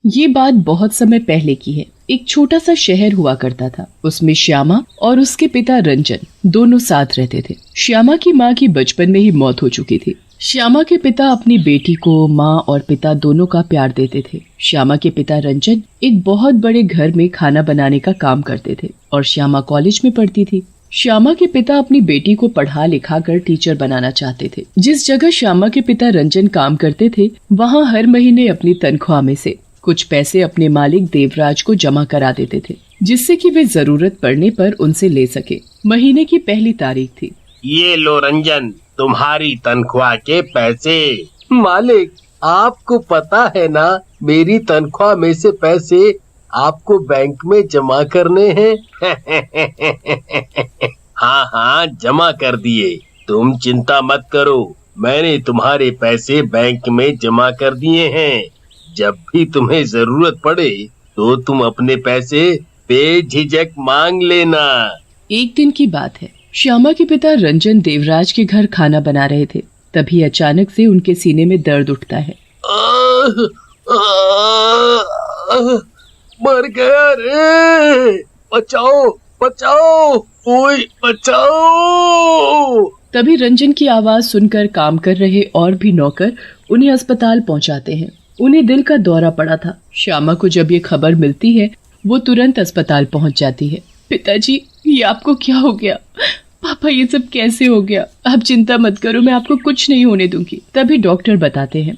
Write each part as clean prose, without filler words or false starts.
ये बात बहुत समय पहले की है। एक छोटा सा शहर हुआ करता था। उसमें श्यामा और उसके पिता रंजन दोनों साथ रहते थे। श्यामा की माँ की बचपन में ही मौत हो चुकी थी। श्यामा के पिता अपनी बेटी को माँ और पिता दोनों का प्यार देते थे। श्यामा के पिता रंजन एक बहुत बड़े घर में खाना बनाने का काम करते थे और श्यामा कॉलेज में पढ़ती थी। श्यामा के पिता अपनी बेटी को पढ़ा लिखा कर टीचर बनाना चाहते थे। जिस जगह श्यामा के पिता रंजन काम करते थे, वहाँ हर महीने अपनी तनख्वाह में से कुछ पैसे अपने मालिक देवराज को जमा करा देते थे, जिससे कि वे जरूरत पड़ने पर उनसे ले सके। महीने की पहली तारीख थी। ये लो रंजन, तुम्हारी तनख्वाह के पैसे। मालिक, आपको पता है ना, मेरी तनख्वाह में से पैसे आपको बैंक में जमा करने हैं। हाँ हाँ, जमा कर दिए। तुम चिंता मत करो, मैंने तुम्हारे पैसे बैंक में जमा कर दिए हैं। जब भी तुम्हें जरूरत पड़े तो तुम अपने पैसे बेझिझक मांग लेना। एक दिन की बात है। श्यामा के पिता रंजन देवराज के घर खाना बना रहे थे। तभी अचानक से उनके सीने में दर्द उठता है। मर गया रे, बचाओ बचाओ, कोई बचाओ। तभी रंजन की आवाज सुनकर काम कर रहे और भी नौकर उन्हें अस्पताल पहुंचाते हैं। उन्हें दिल का दौरा पड़ा था। श्यामा को जब ये खबर मिलती है, वो तुरंत अस्पताल पहुंच जाती है। पिताजी, ये आपको क्या हो गया? पापा, ये सब कैसे हो गया? आप चिंता मत करो, मैं आपको कुछ नहीं होने दूंगी। तभी डॉक्टर बताते हैं।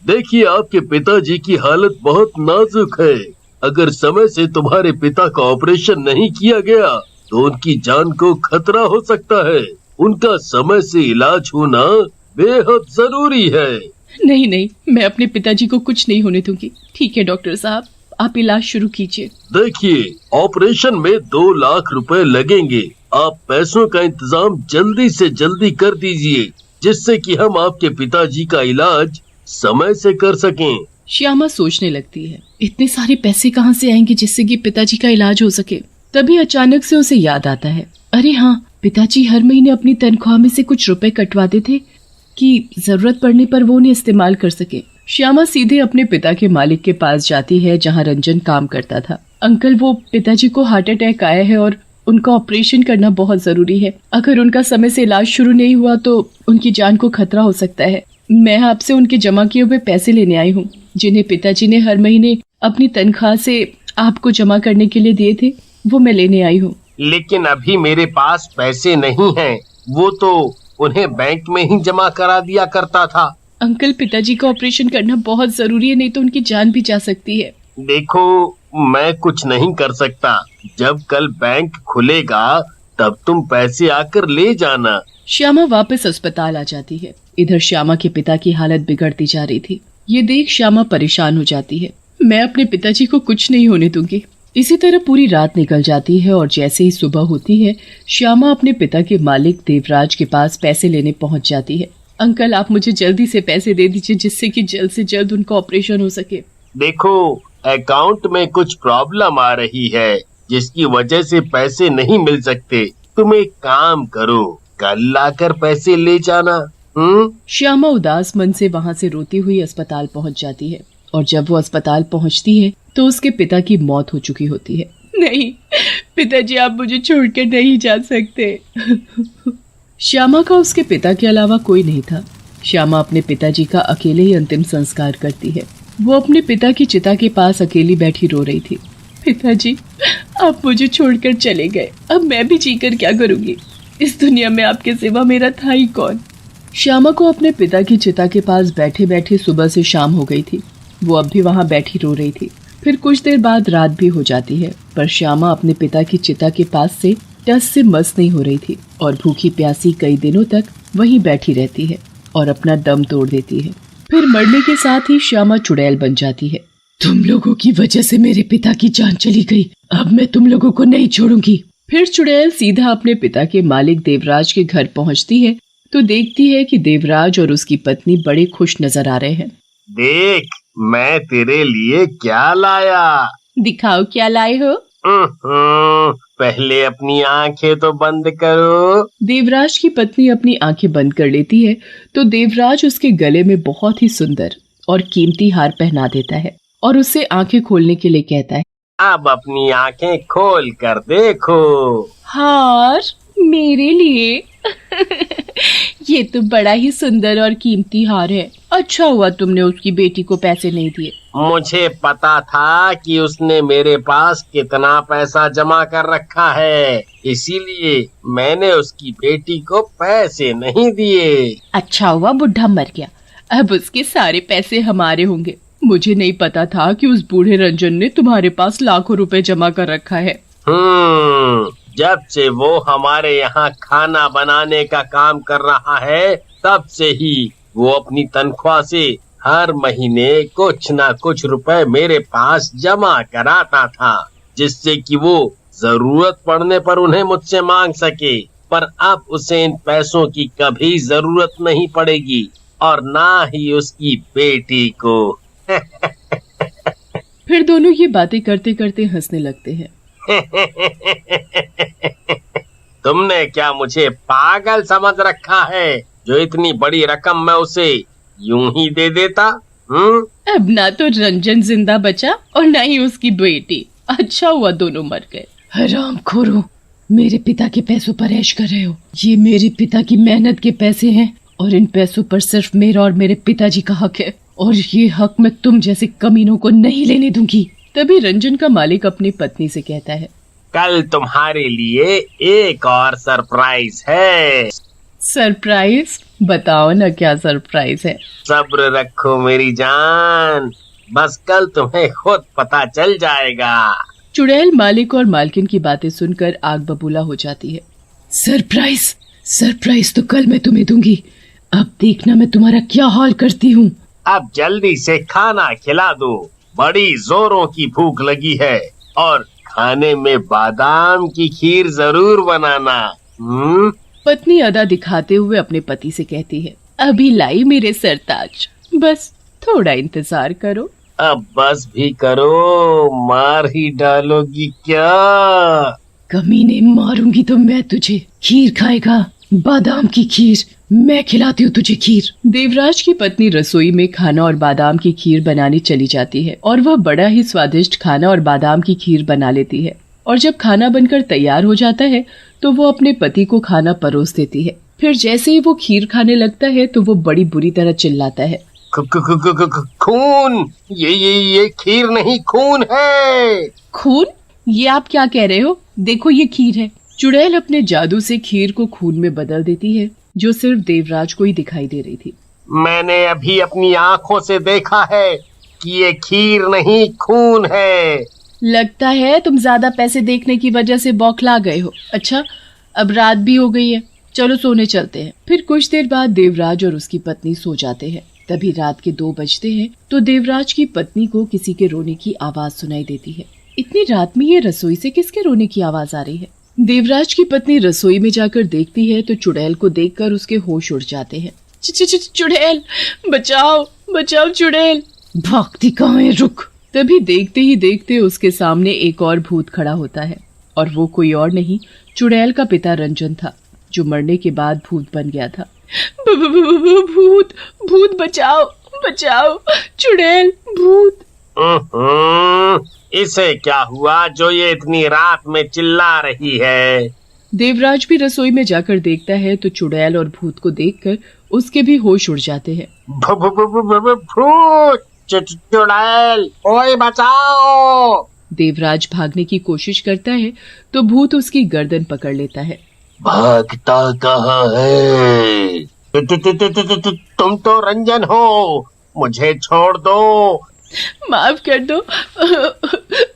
देखिए, आपके पिताजी की हालत बहुत नाजुक है। अगर समय से तुम्हारे पिता का ऑपरेशन नहीं किया गया तो उनकी जान को खतरा हो सकता है। उनका समय से इलाज होना बेहद जरूरी है। नहीं नहीं, मैं अपने पिताजी को कुछ नहीं होने दूंगी। ठीक है डॉक्टर साहब, आप इलाज शुरू कीजिए। देखिए, ऑपरेशन में 2 लाख रुपए लगेंगे। आप पैसों का इंतजाम जल्दी से जल्दी कर दीजिए, जिससे कि हम आपके पिताजी का इलाज समय से कर सकें। श्यामा सोचने लगती है, इतने सारे पैसे कहाँ से आएंगे जिससे कि पिताजी का इलाज हो सके। तभी अचानक से उसे याद आता है, अरे हाँ, पिताजी हर महीने अपनी तनख्वाह में से कुछ रुपए कटवाते थे कि जरूरत पड़ने पर वो उन्हें इस्तेमाल कर सके। श्यामा सीधे अपने पिता के मालिक के पास जाती है, जहाँ रंजन काम करता था। अंकल, वो पिताजी को हार्ट अटैक आया है और उनका ऑपरेशन करना बहुत जरूरी है। अगर उनका समय से इलाज शुरू नहीं हुआ तो उनकी जान को खतरा हो सकता है। मैं आपसे उनके जमा किए हुए पैसे लेने आई हूँ, जिन्हें पिताजी ने हर महीने अपनी तनख्वाह से आपको जमा करने के लिए दिए थे। वो मैं लेने आई हूँ। लेकिन अभी मेरे पास पैसे नहीं हैं। वो तो उन्हें बैंक में ही जमा करा दिया करता था। अंकल, पिताजी का ऑपरेशन करना बहुत जरूरी है, नहीं तो उनकी जान भी जा सकती है। देखो, मैं कुछ नहीं कर सकता। जब कल बैंक खुलेगा तब तुम पैसे आकर ले जाना। श्यामा वापस अस्पताल आ जाती है। इधर श्यामा के पिता की हालत बिगड़ती जा रही थी। ये देख श्यामा परेशान हो जाती है। मैं अपने पिताजी को कुछ नहीं होने दूंगी। इसी तरह पूरी रात निकल जाती है और जैसे ही सुबह होती है, श्यामा अपने पिता के मालिक देवराज के पास पैसे लेने पहुंच जाती है। अंकल, आप मुझे जल्दी से पैसे दे दीजिए, जिससे कि जल्द से जल्द उनका ऑपरेशन हो सके। देखो, अकाउंट में कुछ प्रॉब्लम आ रही है, जिसकी वजह से पैसे नहीं मिल सकते। तुम एक काम करो, कल लाकर पैसे ले जाना। श्यामा उदास मन से वहाँ से रोती हुई अस्पताल पहुँच जाती है और जब वो अस्पताल पहुँचती है तो उसके पिता की मौत हो चुकी होती है। नहीं पिताजी, आप मुझे छोड़कर नहीं जा सकते। श्यामा का उसके पिता के अलावा कोई नहीं था। श्यामा अपने पिताजी का अकेले ही अंतिम संस्कार करती है। वो अपने पिता की चिता के पास अकेली बैठी रो रही थी। पिताजी, आप मुझे छोड़कर चले गए, अब मैं भी जीकर क्या करूंगी? इस दुनिया में आपके सिवा मेरा था ही कौन? श्यामा को अपने पिता की चिता के पास बैठे बैठे सुबह से शाम हो गई थी। वो अब भी वहाँ बैठी रो रही थी। फिर कुछ देर बाद रात भी हो जाती है, पर श्यामा अपने पिता की चिता के पास से टस से मस नहीं हो रही थी और भूखी प्यासी कई दिनों तक वहीं बैठी रहती है और अपना दम तोड़ देती है। फिर मरने के साथ ही श्यामा चुड़ैल बन जाती है। तुम लोगों की वजह से मेरे पिता की जान चली गई, अब मैं तुम लोगों को नहीं छोड़ूंगी। फिर चुड़ैल सीधा अपने पिता के मालिक देवराज के घर पहुंचती है तो देखती है कि देवराज और उसकी पत्नी बड़े खुश नजर आ रहे हैं। देख, मैं तेरे लिए क्या लाया। दिखाओ क्या लाए हो। पहले अपनी आंखें तो बंद करो। देवराज की पत्नी अपनी आंखें बंद कर लेती है तो देवराज उसके गले में बहुत ही सुंदर और कीमती हार पहना देता है और उससे आंखें खोलने के लिए कहता है, अब अपनी आंखें खोल कर देखो। हार मेरे लिए। ये तो बड़ा ही सुंदर और कीमती हार है। अच्छा हुआ तुमने उसकी बेटी को पैसे नहीं दिए। मुझे पता था कि उसने मेरे पास कितना पैसा जमा कर रखा है, इसीलिए मैंने उसकी बेटी को पैसे नहीं दिए। अच्छा हुआ बुढ़ा मर गया, अब उसके सारे पैसे हमारे होंगे। मुझे नहीं पता था कि उस बूढ़े रंजन ने तुम्हारे पास लाखों रुपए जमा कर रखा है। जब से वो हमारे यहाँ खाना बनाने का काम कर रहा है, तब से ही वो अपनी तनख्वाह से हर महीने कुछ ना कुछ रुपए मेरे पास जमा कराता था, जिससे कि वो जरूरत पड़ने पर उन्हें मुझसे मांग सके। पर अब उसे इन पैसों की कभी जरूरत नहीं पड़ेगी, और ना ही उसकी बेटी को। फिर दोनों ये बातें करते करते हंसने लगते हैं। तुमने क्या मुझे पागल समझ रखा है, जो इतनी बड़ी रकम मैं उसे यूं ही दे देता? अब ना तो रंजन जिंदा बचा और ना ही उसकी बेटी। अच्छा हुआ दोनों मर गए। हरामखोरो, मेरे पिता के पैसों पर ऐश कर रहे हो। ये मेरे पिता की मेहनत के पैसे हैं और इन पैसों पर सिर्फ मेरा और मेरे पिताजी का हक है, और ये हक मैं तुम जैसे कमीनों को नहीं लेने दूंगी। तभी रंजन का मालिक अपनी पत्नी से कहता है, कल तुम्हारे लिए एक और सरप्राइज है। सरप्राइज? बताओ ना क्या सरप्राइज है। सब्र रखो मेरी जान, बस कल तुम्हें खुद पता चल जाएगा। चुड़ैल मालिक और मालकिन की बातें सुनकर आग बबूला हो जाती है। सरप्राइज? सरप्राइज तो कल मैं तुम्हें दूंगी। अब देखना मैं तुम्हारा क्या हाल करती हूँ। अब जल्दी से खाना खिला दो, बड़ी जोरों की भूख लगी है, और खाने में बादाम की खीर जरूर बनाना। पत्नी अदा दिखाते हुए अपने पति से कहती है, अभी लाई मेरे सरताज, बस थोड़ा इंतजार करो। अब बस भी करो, मार ही डालोगी क्या? कमीने, मारूंगी तो मैं तुझे। खीर खाएगा, बादाम की खीर, मैं खिलाती हूँ तुझे खीर। देवराज की पत्नी रसोई में खाना और बादाम की खीर बनाने चली जाती है और वह बड़ा ही स्वादिष्ट खाना और बादाम की खीर बना लेती है। और जब खाना बनकर तैयार हो जाता है तो वो अपने पति को खाना परोस देती है। फिर जैसे ही वो खीर खाने लगता है तो वो बड़ी बुरी तरह चिल्लाता है, खून! ये खीर नहीं, खून है। खून? ये आप क्या कह रहे हो? देखो ये खीर है। चुड़ैल अपने जादू से खीर को खून में बदल देती है, जो सिर्फ देवराज को ही दिखाई दे रही थी। मैंने अभी अपनी आंखों से देखा है कि ये खीर नहीं, खून है। लगता है तुम ज्यादा पैसे देखने की वजह से बौखला गए हो। अच्छा, अब रात भी हो गई है, चलो सोने चलते हैं। फिर कुछ देर बाद देवराज और उसकी पत्नी सो जाते हैं। तभी रात के 2 बजते हैं तो देवराज की पत्नी को किसी के रोने की आवाज सुनाई देती है। इतनी रात में ये रसोई से किसके रोने की आवाज आ रही है? देवराज की पत्नी रसोई में जाकर देखती है तो चुड़ैल को देखकर उसके होश उड़ जाते हैं। चुड़ैल, बचाओ बचाओ चुड़ैल। भागती कहाँ है, रुक। तभी देखते ही देखते उसके सामने एक और भूत खड़ा होता है, और वो कोई और नहीं, चुड़ैल का पिता रंजन था, जो मरने के बाद भूत बन गया था। भूत, भूत, बचाओ बचाओ, चुड़ैल, भूत। इसे क्या हुआ जो ये इतनी रात में चिल्ला रही है? देवराज भी रसोई में जाकर देखता है तो चुड़ैल और भूत को देखकर उसके भी होश उड़ जाते हैं। भूत! चुड़ैल, ओए बचाओ! देवराज भागने की कोशिश करता है तो भूत उसकी गर्दन पकड़ लेता है। भागता कहाँ है? तुम तो रंजन हो, मुझे छोड़ दो। माफ कर दो,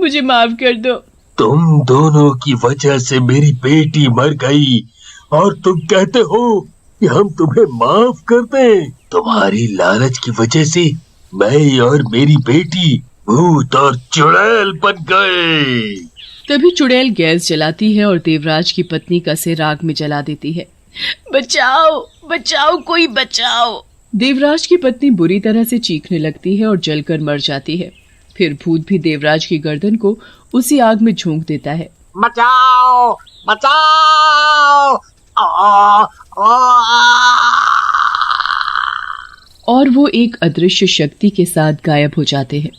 मुझे माफ कर दो। तुम दोनों की वजह से मेरी बेटी मर गई और तुम कहते हो कि हम तुम्हें माफ कर दें। तुम्हारी लालच की वजह से मैं और मेरी बेटी भूत और चुड़ैल बन गए। तभी चुड़ैल गैस जलाती है और देवराज की पत्नी का सिर आग में जला देती है। बचाओ बचाओ, कोई बचाओ। देवराज की पत्नी बुरी तरह से चीखने लगती है और जलकर मर जाती है। फिर भूत भी देवराज की गर्दन को उसी आग में झोंक देता है। बचाओ बचाओ! और वो एक अदृश्य शक्ति के साथ गायब हो जाते हैं।